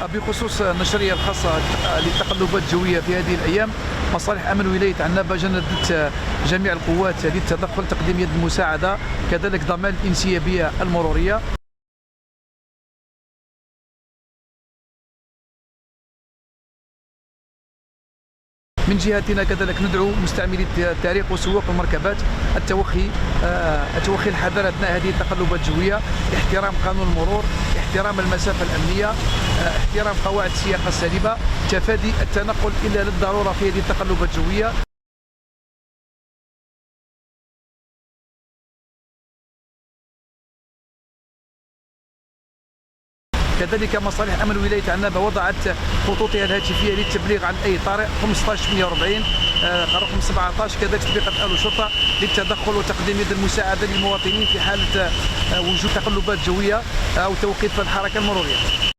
بخصوص النشريه الخاصه للتقلبات الجويه في هذه الايام، مصالح امن ولايه عنابه جندت جميع القوات للتدخل، تقديم يد المساعده، كذلك ضمان الانسيابيه المروريه. من جهتنا كذلك ندعو مستعملي الطريق وسواق المركبات التوخي الحذر اثناء هذه التقلبات الجويه، احترام قانون المرور، احترام المسافه الامنيه، احترام قواعد السياقه السالبه، تفادي التنقل الا للضروره في هذه التقلبات الجويه. كذلك مصالح امن ولايه عنابه وضعت خطوطها الهاتفيه للتبليغ عن اي طارئ 1548 رقم 17، كذلك تطبيقات الشرطه للتدخل وتقديم يد المساعده للمواطنين في حاله وجود تقلبات جويه او توقيف الحركه المروريه.